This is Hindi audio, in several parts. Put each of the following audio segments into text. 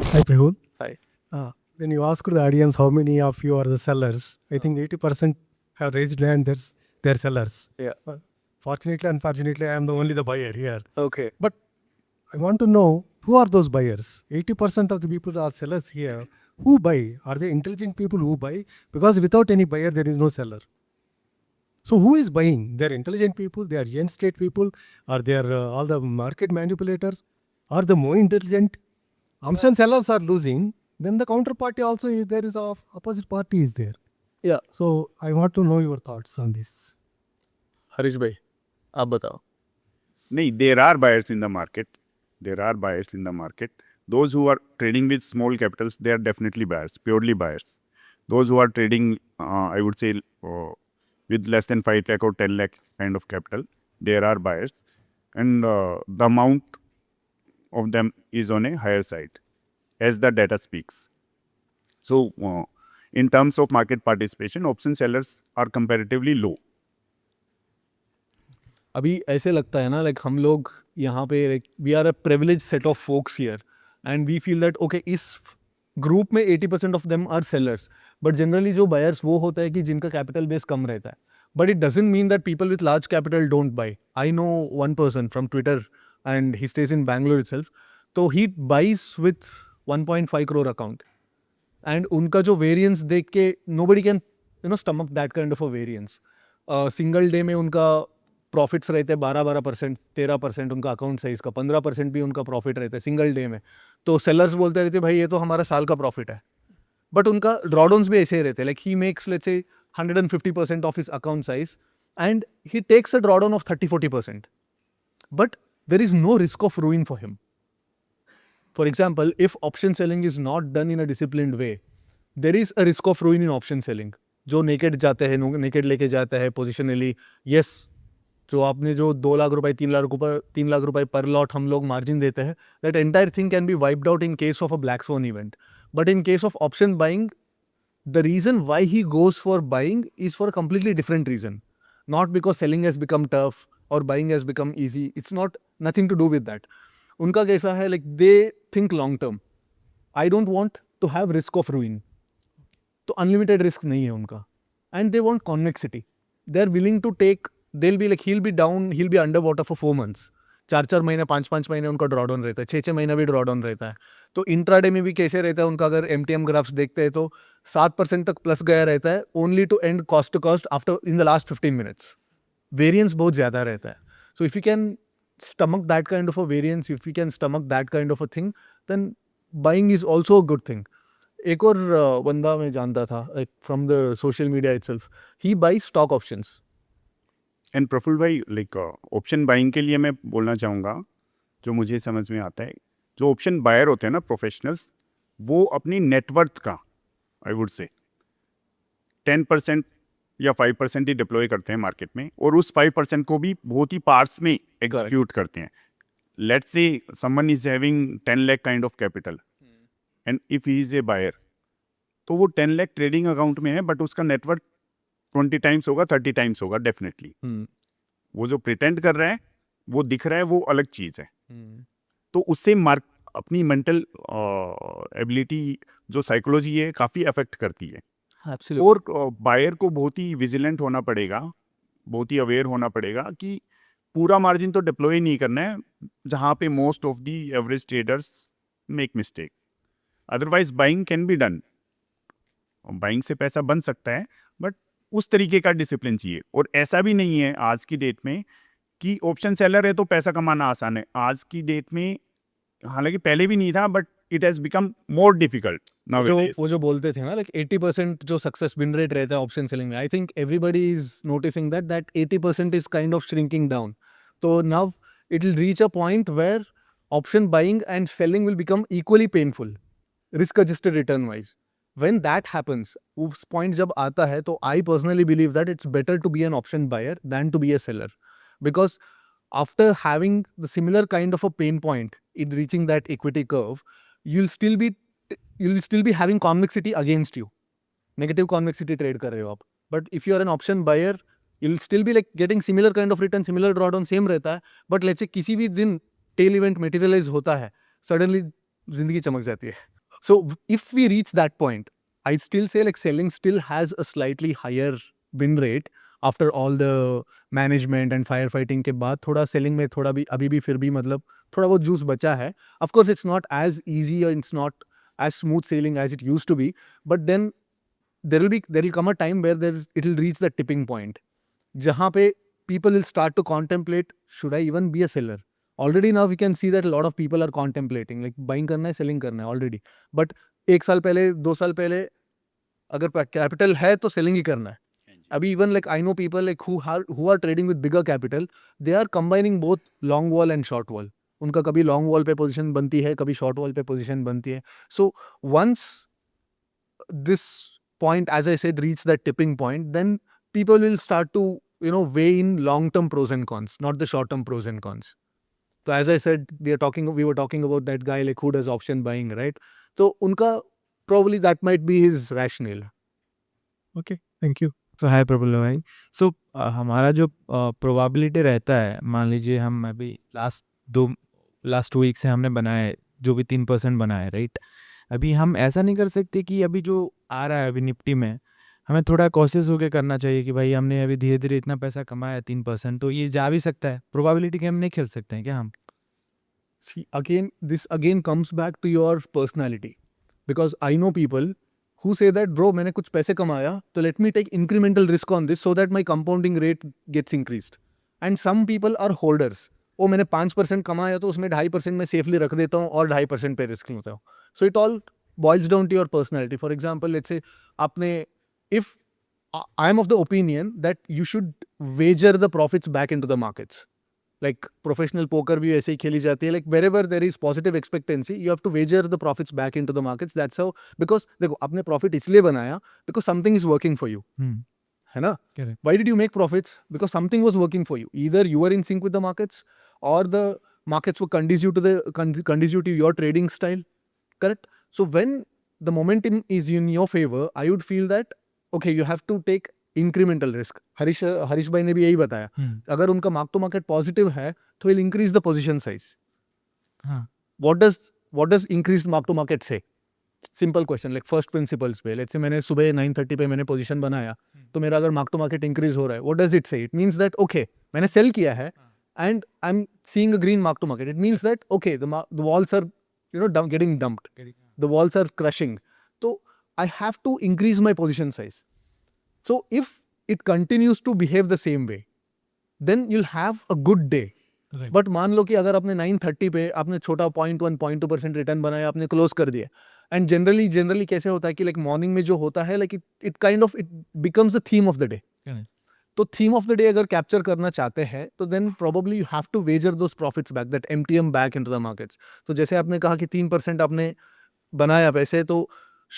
Hi, Prihul. Hi. When you asked the audience how many of you are the sellers, I think 80% have raised hand. They're sellers. Yeah. Fortunately, unfortunately, I am the only the buyer here. Okay. But I want to know who are those buyers? 80% of the people are sellers here. Who buy? Are they intelligent people who buy? Because without any buyer, there is no seller. So who is buying? They're intelligent people. They are gen state people. Are they all the market manipulators? Are the more intelligent? Option sellers are losing. Then the counterparty also is there is a opposite party is there. Yeah. So I want to know your thoughts on this. Harish भाई आप बताओ. नहीं, there are buyers in the market. There are buyers in the market. Those who are trading with small capitals, they are definitely buyers, purely buyers. Those who are trading, I would say, with less than 5 lakh or 10 lakh kind of capital, there are buyers. And the amount of them is on a higher side, as the data speaks. So, in terms of market participation, option sellers are comparatively low. अभी ऐसे लगता है ना लाइक हम लोग यहाँ पे like we are a privilege set of folks here and we feel that okay इस ग्रुप में 80% of them are sellers but generally जो बायर्स वो होता है कि जिनका कैपिटल बेस कम रहता है but it doesn't mean that people with large capital don't buy. I know one person from Twitter and he stays in Bangalore itself. तो he buys with 1.5 crore account and उनका जो वेरिएंस देख के nobody can stomach that kind of a variance. Single day में उनका प्रॉफिट्स रहते हैं 12% 13%. उनका अकाउंट साइज का 15% भी उनका प्रॉफिट रहता है सिंगल डे में. तो सेलर्स बोलते रहते भाई ये तो हमारा साल का प्रॉफिट है. बट उनका ड्रॉडाउन्स भी ऐसे ही रहते हैं like he makes let's say 150% of his account size and he takes a drawdown of 30-40%. But there is no risk of ruin for him. For example if option selling is not done in a disciplined way there is a risk of ruin in option selling. जो नेकेड जाते हैं नेकेड लेके जाता है पोजिशनली. यस, जो आपने जो 2 लाख रुपए 3 लाख रुपए पर लॉट हम लोग मार्जिन देते हैं that entire thing can be wiped out in case of a black swan event. But in case of option buying the reason why he goes for buying is for a completely different reason. Not because selling has become tough और buying has become easy. It's not nothing to do with that. उनका कैसा है like they think long term. I don't want to have risk of रूइन. तो अनलिमिटेड रिस्क नहीं है उनका and they want convexity. They are willing to take. They'll be like he'll be down, he'll be underwater for 4 months. 4 महीने 5 महीने उनका ड्रॉडाउन रहता है. 6 महीना भी ड्रॉडाउन रहता है. तो इंट्राडे में भी कैसे रहता है उनका अगर MTM ग्राफ्स देखते हैं तो 7% तक प्लस गया रहता है only to end cost to cost after in the last 15 minutes. Variance बहुत ज़्यादा रहता है. So if you can stomach that kind of a variance, if you can stomach that kind of a thing, then buying is also a good thing. एक और बंदा मैं जानता था from the social media itself. He buy stock options. And Praful bhai, like option buying के लिए मैं बोलना चाहूँगा, जो मुझे समझ में आता है, जो ऑप्शन बायर होते हैं ना प्रोफेशनल्स, वो अपनी नेटवर्थ का आई वुड से 10% या 5% ही डिप्लॉय करते हैं मार्केट में और उस 5% को भी बहुत ही पार्ट्स में एग्जीक्यूट करते हैं. Let's say someone is having 10 lakh kind of capital and if he is a buyer, तो वो 10 लाख ट्रेडिंग अकाउंट में है बट उसका नेटवर्थ 20 टाइम्स होगा, 30 टाइम्स होगा डेफिनेटली. वो जो प्रिटेंड कर रहा है वो दिख रहा है, वो अलग चीज़ है. तो उससे अपनी मेंटल एबिलिटी जो साइकोलॉजी है काफ़ी अफेक्ट करती है. और बायर को बहुत ही विजिलेंट होना पड़ेगा, बहुत ही अवेयर होना पड़ेगा कि पूरा मार्जिन तो डिप्लॉय नहीं करना है जहाँ पे most of the average traders make mistake. Otherwise buying can be done. Buying से पैसा बन सकता है बट उस तरीके का डिसिप्लिन चाहिए. और ऐसा भी नहीं है आज की डेट में कि ऑप्शन सेलर है तो पैसा कमाना आसान है. आज की डेट में, हालांकि पहले भी नहीं था, but it has become more difficult nowadays. वो जो बोलते थे ना लाइक 80% जो सक्सेस विन रेट रहता है ऑप्शन सेलिंग में, I think everybody is noticing that 80% is kind of shrinking down. तो now it will reach a point where option buying and selling will become equally painful risk adjusted return wise. When that happens, उस point जब आता है तो I personally believe that it's better to be an option buyer than to be a seller, because after having the similar kind of a pain point in reaching that equity curve, you'll still be having convexity against you. Negative convexity trade कर रहे हो आप. But if you are an option buyer, you'll still be like getting similar kind of return, similar drawdown same रहता है. But let's say किसी भी दिन tail event materialize होता है, suddenly जिंदगी चमक जाती है. So if we reach that point, I'd still say like selling still has a slightly higher win rate after all the management and firefighting के बाद. थोड़ा selling में थोड़ा भी अभी भी फिर भी मतलब थोड़ा बहुत juice बचा है. Of course it's not as easy or it's not as smooth sailing as it used to be, but then there will come a time where it will reach the tipping point जहाँ पे people will start to contemplate, should I even be a seller? Already now we can see that a lot of people are contemplating like buying करना है selling करना है already. But 1 साल पहले 2 साल पहले अगर capital है तो selling ही करना है. अभी even like I know people like who are trading with bigger capital, they are combining both long wall and short wall. उनका कभी long wall पे position बनती है, कभी short wall पे position बनती है. So once this point, as I said, reach that tipping point, then people will start to weigh in long-term pros and cons, not the short-term pros and cons. So as I said, we were talking about that guy like who does option buying, right? So unka probably that might be his rationale. Okay, thank you. सो हाय प्रफुल्ल भाई. सो हमारा जो प्रोबेबिलिटी रहता है, मान लीजिए हम अभी लास्ट 2 वीक से हमने बनाया है जो भी 3% बनाया है, राइट. अभी हम ऐसा नहीं कर सकते कि अभी जो आ रहा है अभी निफ्टी में हमें थोड़ा कॉशियस होकर करना चाहिए कि भाई हमने अभी धीरे धीरे इतना पैसा कमाया 3%, तो ये जा भी सकता है. प्रोबेबिलिटी गेम नहीं खेल सकते हैं क्या हम? See, this again comes back to your personality. Because I know people who say that, bro, मैंने कुछ पैसे कमाया, तो let me take incremental risk on this so that my compounding rate gets increased. And some people are holders. ओ मैंने 5% कमाया तो उसमें 2.5% मैं सेफली रख देता हूँ और 2.5% पे रिस्क लेता हूँ. So it all boils down to your personality. For example, let's say आपने, if I am of the opinion that you should wager the profits back into the markets. Like professional poker भी ऐसे ही खेली जाती है. Like wherever there is positive expectancy, you have to wager the profits back into the markets. That's how, because देखो आपने profit इसलिए बनाया because something is working for you. है ना? Correct. Why did you make profits? Because something was working for you. Either you were in sync with the markets or the markets were conducive to your trading style. Correct? So when the momentum is in your favor, I would feel that okay, you have to take incremental risk. Harish भाई ने भी यही बताया. अगर उनका मार्क टू मार्केट पॉजिटिव है तो will increase the position size. What does increase mark to market से? Simple question, like first principles पे. लेट्स से मैंने सुबह 9:30 पे मैंने पोजीशन बनाया, तो मेरा अगर मार्क टू मार्केट इंक्रीज हो रहा है, what does it say? It means that okay मैंने सेल किया है and I am seeing a green mark to market. It means that okay the walls are getting dumped, the walls are crushing. तो I have to increase my position size. So if it continues to behave the same way, then you'll have a good day. Right. But मान लो कि अगर आपने 9:30 पे आपने छोटा 0.1-0.2% रिटर्न बनाया, आपने क्लोज कर दिया. एंड जनरली कैसे होता है कि लाइक मॉर्निंग में जो होता है like it becomes the theme of the day. तो थीम ऑफ द डे अगर कैप्चर करना चाहते हैं तो then probably you have to wager those profits back, that MTM back into the markets. तो जैसे आपने कहा कि 3% आपने बनाया पैसे, तो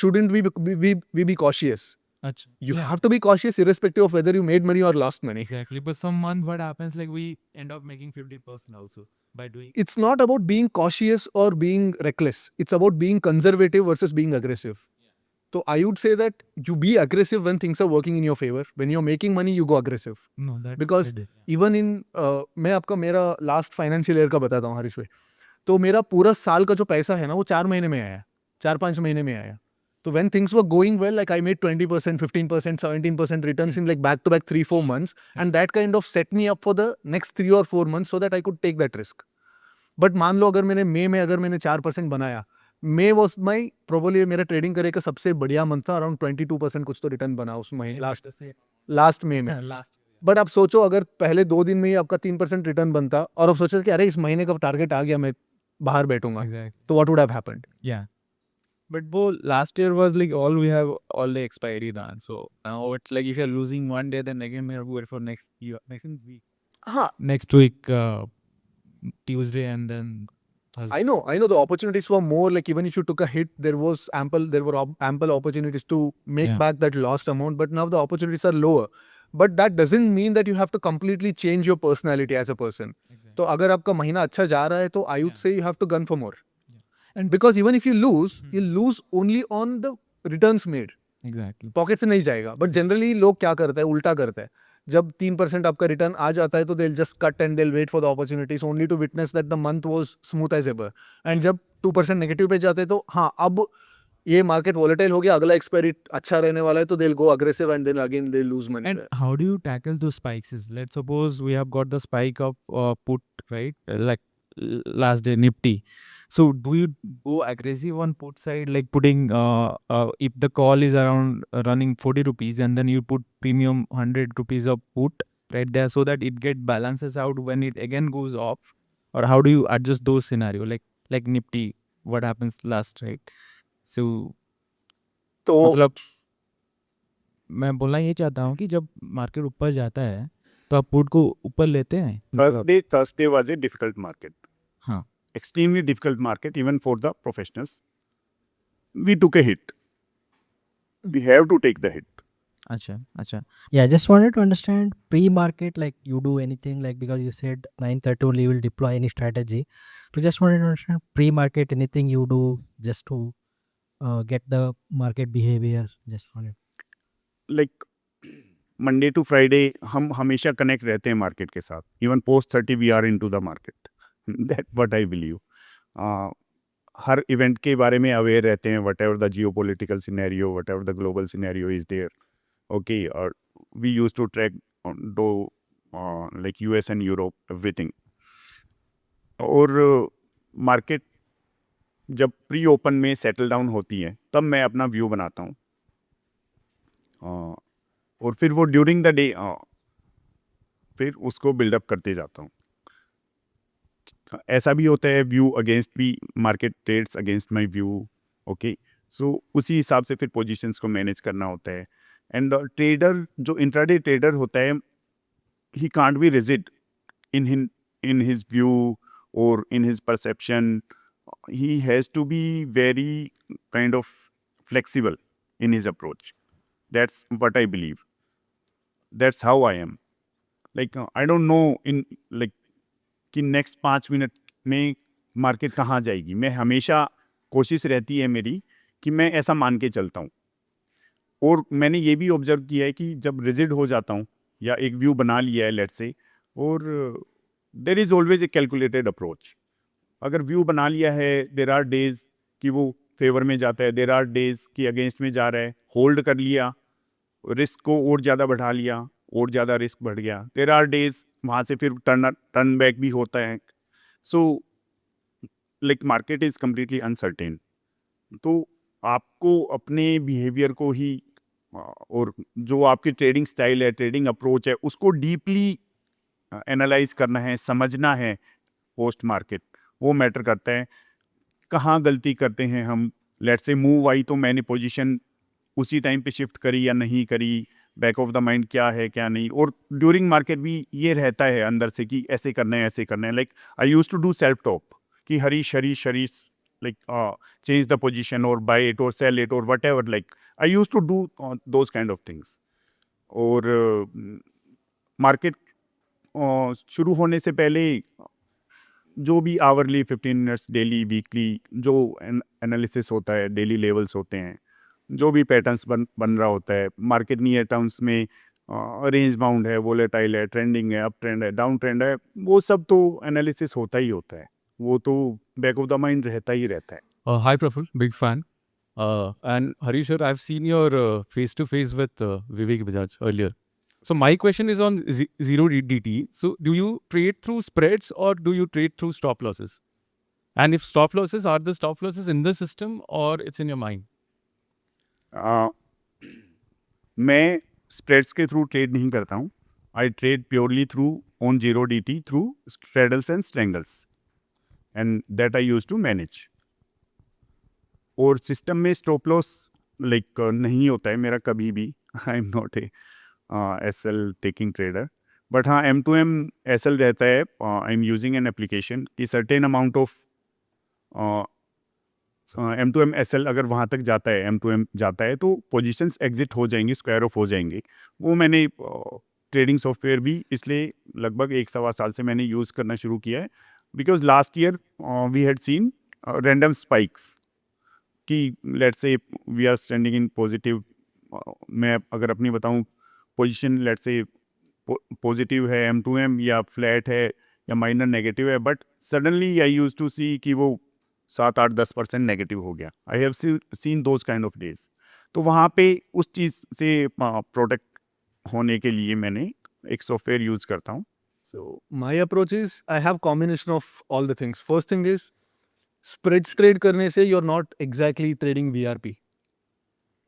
shouldn't we be cautious? अच्छा. You have to be cautious irrespective of whether you made money or lost money. Exactly. But some month what happens, like we end up making 50% also by doing. It's not about being cautious or being reckless. It's about being conservative versus being aggressive. So I would say that you be aggressive when things are working in your favor. When you're making money, you go aggressive. No, that Because I did, yeah. even in मैं आपका मेरा लास्ट फाइनेंशियल ईयर का बताता हूँ हरीश भाई. तो मेरा पूरा साल का जो पैसा है ना वो 4 महीने में आया, 4-5 महीने में आया. So when things were going well, like I made 20%, 15%, 17% returns in like back-to-back 3-4 months, and that kind of set me up for the next 3 or 4 months so that I could take that risk. But मान लो अगर मैंने मई में अगर मैंने 4% बनाया, May was my probably मेरा ट्रेडिंग करे का सबसे बढ़िया मंथ था. अराउंड 22% कुछ तो रिटर्न बना उस महीने लास्ट मई में. बट आप सोचो अगर पहले 2 दिन में ही आपका 3% रिटर्न बनता और आप सोचे कि अरे इस महीने का टारगेट आ गया, मैं बाहर बैठूंगा, तो what would have happened? Yeah. But वो last year was like all we have all the expiry done. So now it's like if you're losing one day, then again we have to wait for next week. हाँ, Next week, Tuesday, and then Thursday. I know the opportunities were more. Like even if you took a hit, there were ample opportunities to make Yeah. back that lost amount. But now the opportunities are lower. But that doesn't mean that you have to completely change your personality as a person. Exactly. तो अगर आपका महीना अच्छा जा रहा है तो I would Yeah. say you have to gun for more. And Because even if you lose, you'll lose only on the returns made. exactly. Pocket से नहीं जाएगा. बट जनरली लोग क्या करते हैं, उल्टा करते हैं. जब 3% आपका रिटर्न आ जाता है तो they'll just cut and they'll wait for the opportunities only to witness that the month was smooth as ever. And जब 2% नेगेटिव पे जाते तो हाँ अब ये मार्केट वोलेटाइल हो गया, अगला एक्सपायरी अच्छा रहने वाला है तो they'll go aggressive and then again they'll lose money. And how do you tackle those spikes? Let's suppose we have got the spike of put, right? Like last day Nifty. So do you go aggressive on put side, like putting if the call is around running 40 rupees and then you put premium 100 rupees of put right there so that it get balances out when it again goes off? Or how do you adjust those scenario? Like Nifty, what happens last, right? So तो मतलब मैं बोलना ये चाहता हूँ कि जब मार्केट ऊपर जाता है तो आप पुट को ऊपर लेते हैं Thursday was a difficult market. हाँ Extremely difficult market even for the professionals. We took a hit. We have to take the hit. अच्छा Yeah, just wanted to understand pre-market, like you do anything, like because you said 9:30 only you will deploy any strategy. So just wanted to understand pre-market, anything you do just to get the market behavior. Just wanted. Like Monday to Friday हम हमेशा कनेक्ट रहते हैं मार्केट के साथ. Even post 30 we are into the market. That what I believe. Her event के बारे में अवेयर रहते हैं. Whatever the geopolitical scenario, whatever the global scenario is there. Okay, or we used to track like US and Europe, everything. और मार्केट जब प्री ओपन में सेटल डाउन होती है तब मैं अपना व्यू बनाता हूँ. और फिर वो ड्यूरिंग द डे फिर उसको बिल्डअप करते जाता हूँ. ऐसा भी होता है व्यू अगेंस्ट भी, market trades against my view. Okay, so उसी हिसाब से फिर पोजीशंस को मैनेज करना होता है. एंड ट्रेडर जो इंट्राडे ट्रेडर होता है, he can't be rigid in his view और in his perception. He has to be very kind of flexible in his approach. That's what I believe. That's how I am. Like I don't know in like कि नेक्स्ट 5 मिनट में मार्केट कहाँ जाएगी. मैं हमेशा कोशिश रहती है मेरी कि मैं ऐसा मान के चलता हूँ. और मैंने ये भी ऑब्जर्व किया है कि जब रिजिड हो जाता हूँ या एक व्यू बना लिया है लेट्स से, और there is always a calculated approach. अगर व्यू बना लिया है, देर आर डेज कि वो फेवर में जाता है, देर आर डेज कि अगेंस्ट में जा रहा है, होल्ड कर लिया, रिस्क को और ज़्यादा बढ़ा लिया, और ज़्यादा रिस्क बढ़ गया. देर आर डेज वहाँ से फिर टर्न बैक भी होता है. So like market is completely uncertain. तो आपको अपने बिहेवियर को ही और जो आपकी ट्रेडिंग स्टाइल है, ट्रेडिंग अप्रोच है, उसको डीपली एनालाइज करना है, समझना है. पोस्ट मार्केट वो मैटर करता है. कहाँ गलती करते हैं हम. लेट्स से मूव आई तो मैंने पोजीशन उसी टाइम पे शिफ्ट करी या नहीं करी, बैक ऑफ द माइंड क्या है क्या नहीं. और ड्यूरिंग मार्केट भी ये रहता है अंदर से कि ऐसे करना है ऐसे करना है. Like I use to do self talk कि Harish like change the position और बाय इट और सेल इट और whatever. Like I use to do those kind of things. और मार्केट शुरू होने से पहले जो भी आवरली 15 मिनट्स, डेली, वीकली जो एनालिसिस होता है, डेली लेवल्स होते हैं, जो भी पैटर्न्स बन रहा होता है, मार्केट नियर टर्म्स में रेंज बाउंड है, वोलेटाइल है, ट्रेंडिंग है, अप ट्रेंड है, डाउन ट्रेंड है, वो सब तो एनालिसिस होता ही होता है. वो तो बैक ऑफ द माइंड रहता ही रहता है. Hi Praful, big fan. And Harish sir, I've seen your face to face with Vivek Bajaj earlier. So my question is on zero DT. So do you trade through spreads or do you trade through stop losses? And if stop losses, are the stop losses in the system or it's in your mind? मैं स्प्रेड्स के थ्रू ट्रेड नहीं करता हूँ. I trade purely through on zero DT through straddles and strangles, and that I use to manage. और सिस्टम में स्टॉप लॉस लाइक नहीं होता है मेरा कभी भी. I am not a SL taking trader. But हाँ, M2M SL रहता है. I am using an application कि certain amount of M2M SL अगर वहाँ तक जाता है, M2M जाता है तो पोजीशंस एग्जिट हो जाएंगी, स्क्वायर ऑफ हो जाएंगे. वो मैंने ट्रेडिंग सॉफ्टवेयर भी इसलिए लगभग 1-1.25 साल से मैंने यूज़ करना शुरू किया है. Because last year we had seen random spikes कि let's say we are standing in positive. मैं अगर अपनी बताऊँ, पोजीशन लेट्स से पॉजिटिव है M2M या फ्लैट है या माइनर नेगेटिव है, but suddenly I use to see कि वो 7-8-10% नेगेटिव हो गया. I have seen those kind of days. तो वहाँ पे उस चीज़ से प्रोटेक्ट होने के लिए मैंने एक सॉफ्टवेयर यूज़ करता हूँ. So my approach is I have combination of all the things. First thing is spreads trade करने से you're not exactly trading VRP.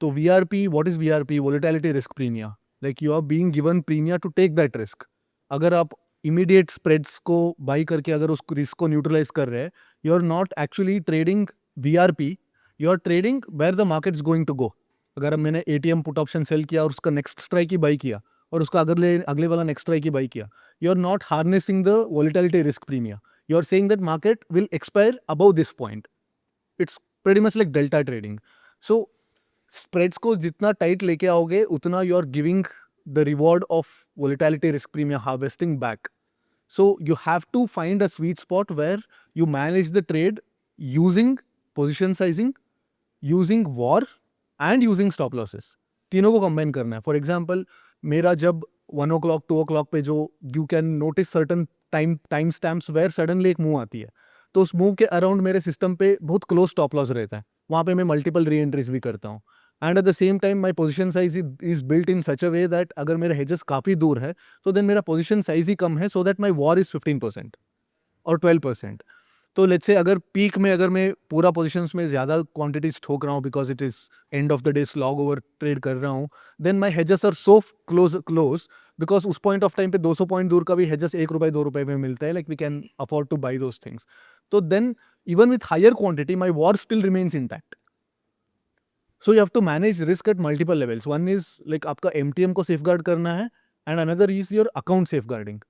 तो VRP, what is VRP? Volatility risk premium. Like you are being given premium to take that risk. अगर आप immediate spreads को buy करके अगर उस risk को neutralize कर रहे हैं, you're not actually trading VRP. You're trading where the market is going to go. अगर मैंने ATM put option sell किया और उसका next strike ही buy किया और उसका अगले वाला next strike ही buy किया, you're not harnessing the volatility risk premium. You're saying that market will expire above this point. It's pretty much like delta trading. So spreads को जितना tight लेके आओगे उतना you're giving the reward of volatility risk premium harvesting back. So you have to find a sweet spot where you manage the trade using position sizing, using VAR and using stop losses. तीनों को कंबाइन करना है. फॉर एग्जाम्पल मेरा जब 1 o'clock 2 o'clock पे जो you can notice certain time stamps where suddenly एक मूव आती है, तो उस मूव के अराउंड मेरे सिस्टम पे बहुत क्लोज स्टॉप लॉस रहता है. वहाँ पे मैं मल्टीपल री एंट्रीज भी करता हूँ. And eight the same time my position size is built in such a way that अगर मेरे हेजेस काफ़ी दूर है तो देन मेरा पोजिशन साइज ही कम है, so that my war is 15% और 12%. तो लेट्स से अगर पीक में अगर मैं पूरा पोजीशंस में ज़्यादा क्वांटिटीज ठोक रहा हूँ because it is end of the day slog over trade कर रहा हूँ, then my hedges are so close because उस पॉइंट ऑफ टाइम पे 200 पॉइंट दूर का भी हेजेस ₹1 ₹2 में मिलता है. Like we can afford to buy those things. तो then even with higher quantity my war still remains intact. So you have to manage risk at multiple levels. One is like आपका MTM को सेफगार्ड करना है and another is your account safeguarding.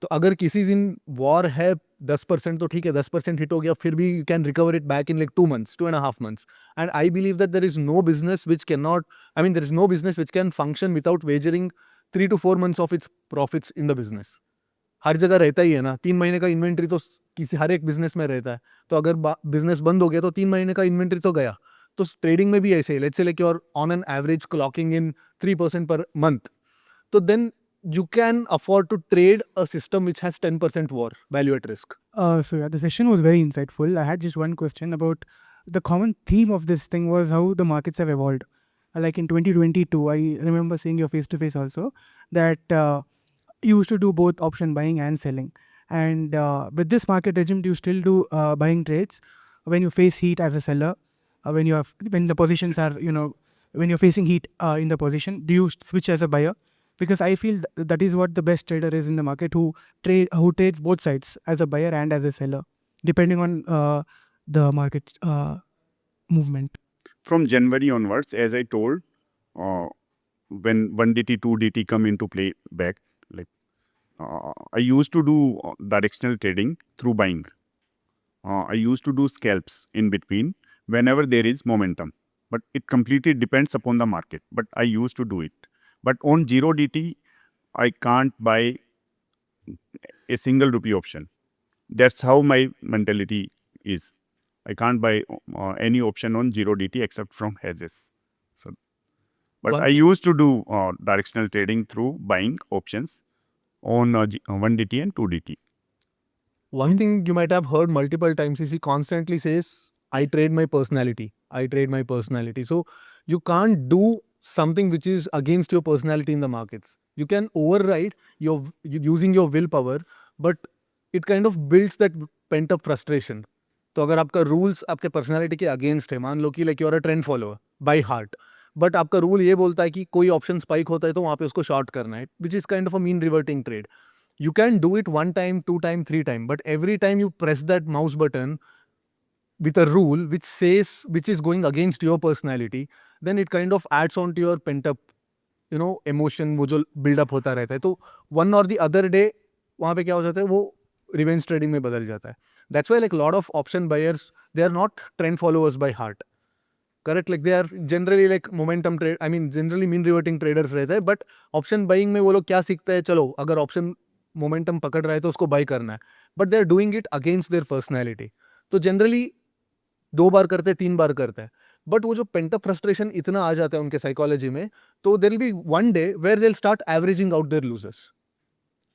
तो अगर किसी दिन वॉर है 10% तो ठीक है, 10% हिट हो गया, फिर भी you can recover it back in like 2 months, 2.5 months. And I believe that there is no business which can not, I mean there is no business which can function without wagering 3 to 4 months of its profits in the business. हर जगह रहता ही है ना, 3 महीने का इन्वेंट्री तो किसी हर एक बिजनेस में रहता है. तो अगर बिजनेस बंद हो गया तो 3 महीने का इन्वेंट्री तो गया. तो ट्रेडिंग में भी ऐसे ही, let's say like your on an average clocking in 3% per month, तो then you can afford to trade a system which has 10% war value at risk. So yeah, the session was very insightful. I had just one question about the common theme of this thing was how the markets have evolved. Like in 2022, I remember seeing your face-to-face also that you used to do both option buying and selling. And with this market regime, do you still do buying trades when you face heat as a seller? When the positions are, when you're facing heat in the position, do you switch as a buyer? Because I feel that is what the best trader is in the market, who trades both sides as a buyer and as a seller, depending on the market movement. From January onwards, as I told, when 1DT, 2DT come into play back, like I used to do directional trading through buying. I used to do scalps in between whenever there is momentum, but it completely depends upon the market. But I used to do it. But on 0DT, I can't buy a single rupee option. That's how my mentality is. I can't buy any option on 0DT except from hedges. So, but I used to do directional trading through buying options on 1DT and 2DT. One thing you might have heard multiple times is he constantly says, I trade my personality. I trade my personality. So you can't do something which is against your personality in the markets. You can override using your willpower, but it kind of builds that pent up frustration. तो अगर आपका रूल्स आपके पर्सनालिटी के अगेंस्ट है, मान लो कि like you are a trend follower by heart, but आपका रूल ये बोलता है कि कोई ऑप्शन स्पाइक होता है तो वहाँ पे उसको शॉर्ट करना है, which is kind of a mean reverting trade. You can do it 1 time, 2 time, 3 time, but every time you press that mouse button with a rule which is going against your personality, then it kind of adds on to your pent up, emotion, वो जो build up होता रहता है. तो one or the other day वहाँ पे क्या हो जाता है, वो revenge trading में बदल जाता है. That's why like lot of option buyers, they are not trend followers by heart. Correct? Like they are generally like momentum trade, I mean generally mean reverting traders रहते हैं, but option buying में वो लोग क्या सीखते हैं, चलो अगर option मोमेंटम पकड़ रहा है तो उसको बाई करना है, but they are doing it against their personality. तो जनरली 2 बार करते हैं, 3 बार करते हैं, बट वो जो पेंटअप फ्रस्ट्रेशन इतना आ जाता है उनके साइकोलॉजी में, तो there will be one day where they will start averaging out their losers.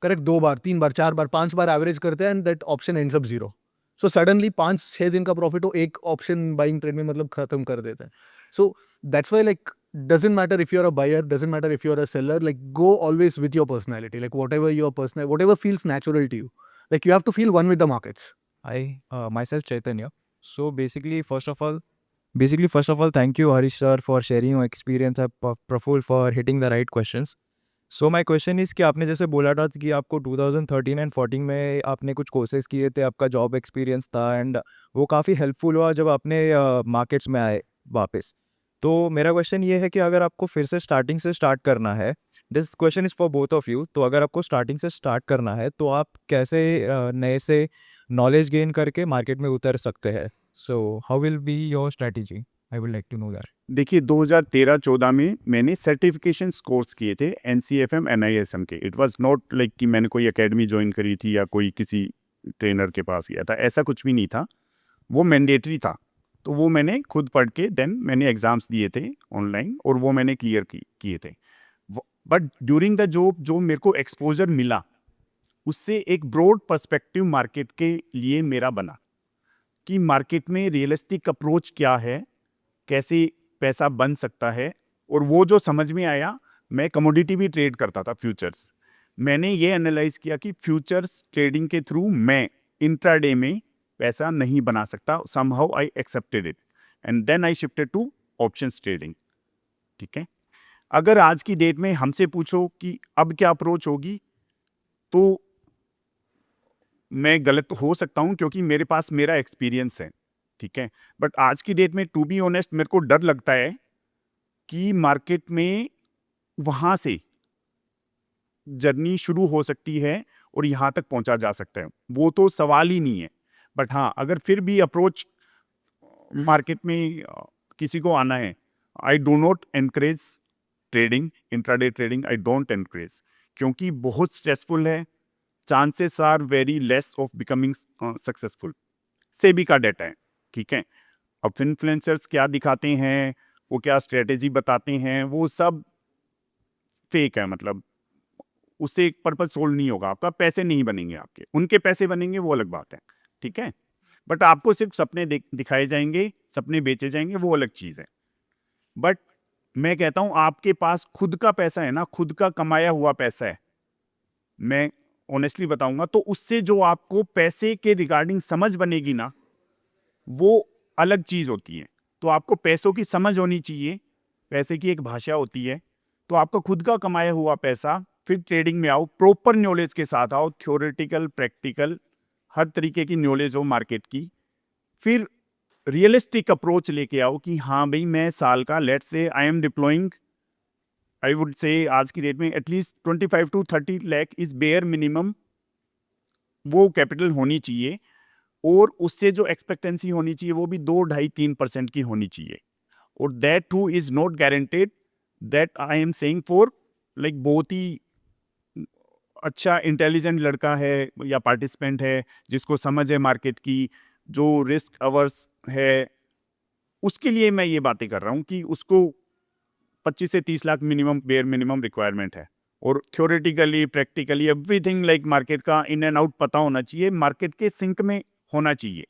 Correct? 2 बार, 3 बार, 4 बार, 5 बार एवरेज करते हैं and that option ends up 0. So suddenly 5-6 दिन का प्रॉफिट वो एक ऑप्शन बाइंग ट्रेड में मतलब खत्म कर देता है. So that's why like doesn't matter if you're a buyer, doesn't matter if you're a seller, like go always with your personality, like whatever feels natural to you, like you have to feel one with the markets. I myself Chaitanya. So first of all, thank you Harish sir for sharing your experience and Praful for hitting the right questions. So my question is कि आपने जैसे बोला था कि आपको 2013 एंड 14 में आपने कुछ कोर्सेज किए थे, आपका जॉब एक्सपीरियंस था एंड वो काफ़ी हेल्पफुल हुआ जब आपने मार्केट्स में आए वापस. तो मेरा क्वेश्चन ये है कि अगर आपको फिर से स्टार्टिंग से स्टार्ट करना है, this question is for both of you, तो अगर आपको स्टार्टिंग से स्टार्ट करना है तो आप कैसे नए से नॉलेज गेन करके मार्केट में उतर सकते हैं. So how will be your strategy? I would like to know that. देखिए 2013-14 में मैंने सर्टिफिकेशन कोर्स किए थे NCFM NISM के. इट वाज नॉट लाइक कि मैंने कोई एकेडमी ज्वाइन करी थी या कोई किसी ट्रेनर के पास गया था, ऐसा कुछ भी नहीं था. वो मैंडेटरी था, तो वो मैंने खुद पढ़ के देन मैंने एग्ज़ाम्स दिए थे ऑनलाइन और वो मैंने क्लियर किए थे. बट ड्यूरिंग द जॉब जो मेरे को एक्सपोजर मिला उससे एक ब्रॉड पर्सपेक्टिव मार्केट के लिए मेरा बना कि मार्केट में रियलिस्टिक अप्रोच क्या है, कैसे पैसा बन सकता है. और वो जो समझ में आया, मैं कमोडिटी भी ट्रेड करता था, फ्यूचर्स. मैंने ये एनालाइज किया कि फ्यूचर्स ट्रेडिंग के थ्रू मैं इंट्राडे में पैसा नहीं बना सकता. Somehow I accepted it and then I shifted to options trading. ठीक है. अगर आज की डेट में हमसे पूछो कि अब क्या अप्रोच होगी, तो मैं गलत हो सकता हूँ क्योंकि मेरे पास मेरा एक्सपीरियंस है. ठीक है. बट आज की डेट में टू बी ऑनेस्ट मेरे को डर लगता है कि मार्केट में वहाँ से जर्नी शुरू हो सकती है और यहाँ तक पहुँचा जा सकता है, वो तो सवाल ही नहीं है. बट हाँ, अगर फिर भी अप्रोच मार्केट में किसी को आना है, I do not encourage trading, intraday trading I don't encourage, क्योंकि बहुत स्ट्रेसफुल है. Chances are very less of becoming successful. SEBI का डेटा है. ठीक है. अब इन्फ्लुएंसर्स क्या दिखाते हैं, वो क्या स्ट्रेटेजी बताते हैं, वो सब फेक है. मतलब उससे एक पर्पज सोल्व नहीं होगा आपका, पैसे नहीं बनेंगे आपके, उनके पैसे बनेंगे वो अलग बात है. ठीक है. बट आपको सिर्फ सपने दिखाए जाएंगे, सपने बेचे जाएंगे, वो अलग चीज़ है. बट मैं कहता हूँ आपके पास खुद का पैसा है ना, खुद का कमाया हुआ पैसा है, मैं ऑनेस्टली बताऊंगा, तो उससे जो आपको पैसे के रिगार्डिंग समझ बनेगी ना, वो अलग चीज़ होती है. तो आपको पैसों की समझ होनी चाहिए, पैसे की एक भाषा होती है. तो आपका खुद का कमाया हुआ पैसा, फिर ट्रेडिंग में आओ, प्रॉपर नॉलेज के साथ आओ, थ्योरेटिकल प्रैक्टिकल हर तरीके की नॉलेज हो मार्केट की. फिर रियलिस्टिक अप्रोच लेके आओ कि हाँ भाई मैं साल का let's say I M deploying, I would say आज की डेट में at least 25 to 30 lakh is bare minimum, वो कैपिटल होनी चाहिए. और उससे जो एक्सपेक्टेंसी होनी चाहिए वो भी 2-2.5-3% की होनी चाहिए. और that two is not guaranteed. That I am saying for like बहुत ही अच्छा इंटेलिजेंट लड़का है या पार्टिसिपेंट है जिसको समझ है मार्केट की, जो रिस्क अवर्स है, उसके लिए मैं ये बातें कर रहा हूँ कि उसको 25 से 30 lakh minimum bare minimum requirement है. और theoretically practically everything like market का इन एंड आउट पता होना चाहिए, मार्केट के सिंक में होना चाहिए.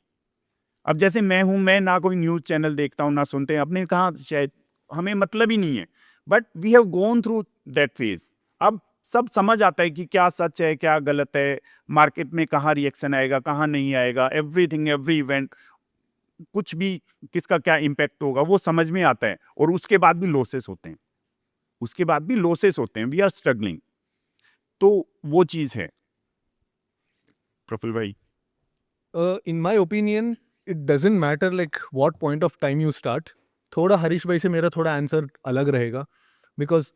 अब जैसे मैं हूँ, मैं ना कोई न्यूज़ चैनल देखता हूँ ना सुनते हैं, अपने कहाँ शायद हमें मतलब ही नहीं है. But we have gone through that phase. अब सब समझ आता है कि क्या सच है क्या गलत है, मार्केट में कहाँ रिएक्शन आएगा कहाँ नहीं आएगा, एवरीथिंग एवरी इवेंट, कुछ भी किसका क्या इम्पैक्ट होगा वो समझ में आता है. और उसके बाद भी लॉसेस होते हैं, उसके बाद भी लॉसेस होते हैं, वी आर स्ट्रगलिंग. तो वो चीज़ है. प्रफुल भाई, In my opinion, it doesn't matter like what point of time you start. थोड़ा हरीश भाई से मेरा थोड़ा आंसर अलग रहेगा, because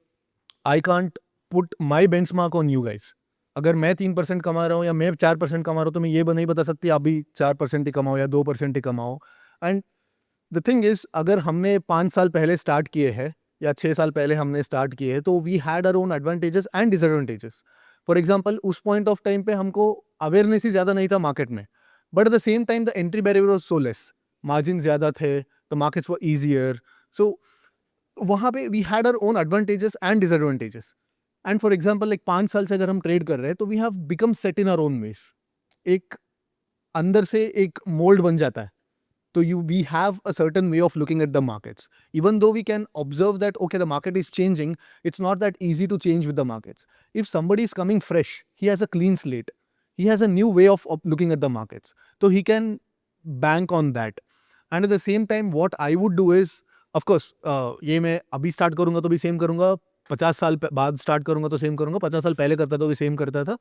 I can't put my benchmark on you guys. अगर मैं 3% कमा रहा हूँ या मैं 4% कमा रहा हूँ तो मैं ये नहीं बता सकती आप भी 4% ही कमाओ या 2% ही कमाओ. एंड द थिंग इज, अगर हमने 5 साल पहले स्टार्ट किए हैं या 6 साल पहले हमने स्टार्ट किए हैं, तो we had our own advantages and disadvantages. For example, उस पॉइंट ऑफ टाइम पे हमको अवेयरनेस ही ज़्यादा नहीं था मार्केट में, but at the same time the entry barrier was so less, margin ज़्यादा थे, the markets were easier. So वहाँ पे we had our own advantages and disadvantages. And for example like 5 साल से अगर हम ट्रेड कर रहे हैं तो we have become set in our own ways. एक अंदर से एक मोल्ड बन जाता है. So we have a certain way of looking at the markets. Even though we can observe that, okay, the market is changing, it's not that easy to change with the markets. If somebody is coming fresh, he has a clean slate. He has a new way of looking at the markets. So he can bank on that. And at the same time, what I would do is, of course, ये मैं अभी start करूँगा तो भी same करूँगा, 50 साल बाद start करूँगा तो same करूँगा, 50 साल पहले करता तो भी same करता था.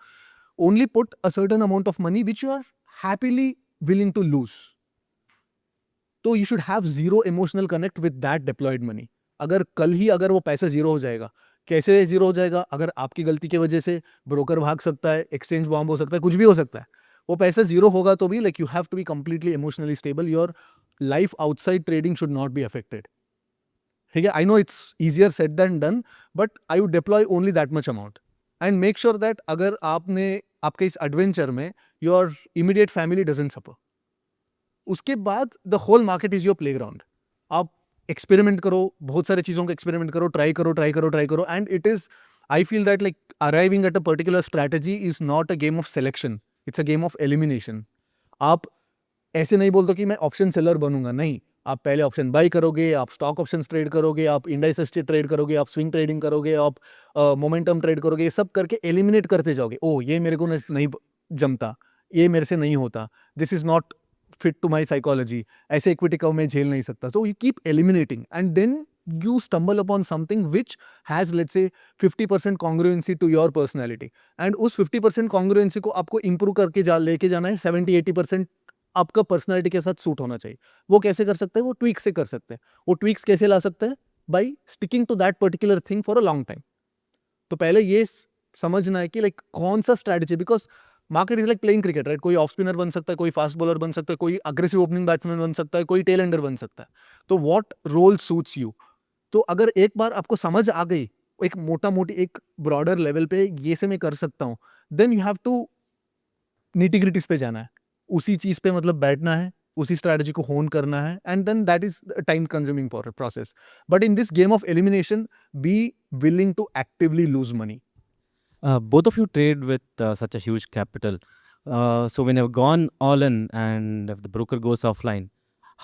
Only put a certain amount of money which you are happily willing to lose. तो you should have zero emotional connect with that deployed money. अगर कल ही अगर वो पैसा जीरो हो जाएगा, कैसे जीरो हो जाएगा? अगर आपकी गलती की वजह से ब्रोकर भाग सकता है, एक्सचेंज बॉम्ब हो सकता है, कुछ भी हो सकता है. वो पैसा जीरो होगा तो भी like you have to be completely emotionally stable. Your life outside trading should not be affected. ठीक है, I know it's easier said than done, but I would deploy only that much amount and make sure that अगर आपने आपके इस एडवेंचर में your immediate family doesn't suffer. उसके बाद the whole market is your playground. आप एक्सपेरिमेंट करो, बहुत सारे चीज़ों को एक्सपेरिमेंट करो, ट्राई करो and it is, I feel that like arriving at a particular strategy is not a game of selection, it's a game of elimination. आप ऐसे नहीं बोलते कि मैं ऑप्शन सेलर बनूंगा, नहीं. आप पहले ऑप्शन बाई करोगे, आप स्टॉक ऑप्शन ट्रेड करोगे, आप इंडाइसेस ट्रेड करोगे, आप स्विंग ट्रेडिंग करोगे, आप मोमेंटम ट्रेड करोगे. ये सब करके एलिमिनेट करते जाओगे. ओ ये मेरे को नहीं जमता, ये मेरे से नहीं होता, this is not fit to my psychology, ऐसे इक्विटी कर्व में झेल नहीं सकता. So you keep eliminating and then you stumble upon something which has, let's say, 50% congruency to your personality, and उस 50% congruency को आपको improve करके लेके जाना है. 70-80% आपका पर्सनैलिटी के साथ सूट होना चाहिए. वो कैसे कर सकते हैं? वो ट्वीक्स से कर सकते हैं. वो ट्वीक्स कैसे ला सकते हैं? By sticking to that particular thing for a long time. तो पहले ये समझना है कि लाइक कौन सा strategy, because market is like playing cricket, right? कोई ऑफ स्पिनर बन सकता है, कोई फास्ट बॉलर बन सकता है, कोई अग्रेसिव ओपनिंग बैट्समैन बन सकता है, कोई टेल एंडर बन सकता है. तो व्हाट रोल सूट्स यू. तो अगर एक बार आपको समझ आ गई एक मोटा मोटी एक ब्रॉडर लेवल पे ये से मैं कर सकता हूँ, then you have to nitty gritties पे जाना है, उसी चीज पे मतलब बैठना है, उसी स्ट्रैटेजी को होन करना है, and then that is time consuming process. But in this game of elimination, be willing to actively lose money. Both of you trade with such a huge capital. So when you've gone all in and if the broker goes offline,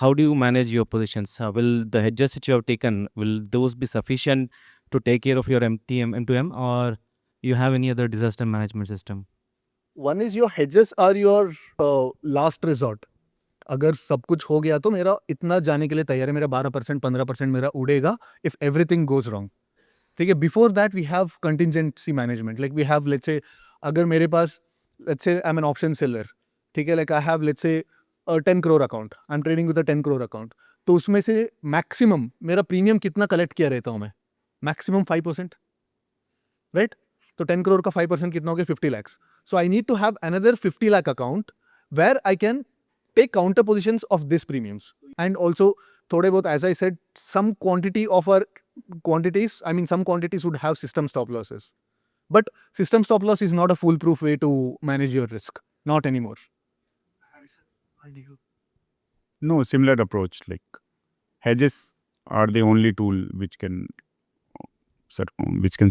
how do you manage your positions? Will the hedges which you have taken, will those be sufficient to take care of your MTM, M2M, or you have any other disaster management system? One is your hedges are your last resort. अगर सब कुछ हो गया तो मेरा इतना जाने के लिए तैयार है, मेरा 12% 15% मेरा उड़ेगा इफ एवरीथिंग गोज रॉन्ग. ठीक है, before that we have contingency management. Like we have, let's say अगर मेरे पास, let's say I am an option seller, ठीक है, like I have let's say 10 crore account, I am trading with a 10 crore account. तो उसमें से मैक्सिमम मेरा प्रीमियम कितना कलेक्ट किया रहता हूँ मैं? Maximum 5%, right? तो 10 करोड़ का 5% कितना हो गया? 50 lakhs. So I need to have another 50 lakh account where I can take counter positions of these premiums. And also, थोड़े बहुत, as I said, some quantity of our quantities, I mean some quantities would have system stop losses. But system stop loss is not a foolproof way to manage your risk. Not anymore. No, similar approach. Like hedges are the only tool which can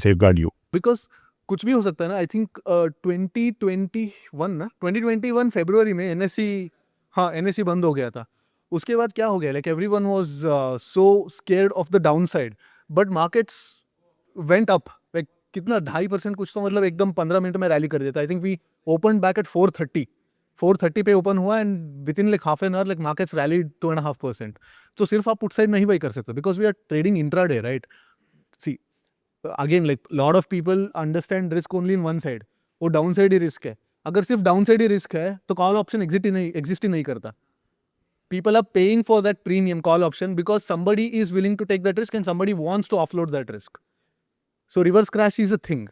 safeguard you. Because कुछ भी हो सकता है ना. आई थिंक 2021 फरवरी में NSE बंद हो गया था. उसके बाद क्या हो गया? Like everyone was so scared of the down side, but markets went up. Like कितना 2.5% कुछ, तो मतलब एकदम 15 मिनट में रैली कर देता. I think we open back at 430 पे ओपन हुआ and within like half an hour like markets rally 2.5%. तो सिर्फ आप पुट साइड नहीं बाई कर सकते, because we are trading intraday, right? See again, like lot of people understand risk only in one side. वो डाउन साइड ही रिस्क है. अगर सिर्फ डाउन साइड ही रिस्क है तो कॉल ऑप्शन एग्जिस्ट ही नहीं करता. People are paying for that premium call option because somebody is willing to take that risk and somebody wants to offload that risk. So reverse crash is a thing.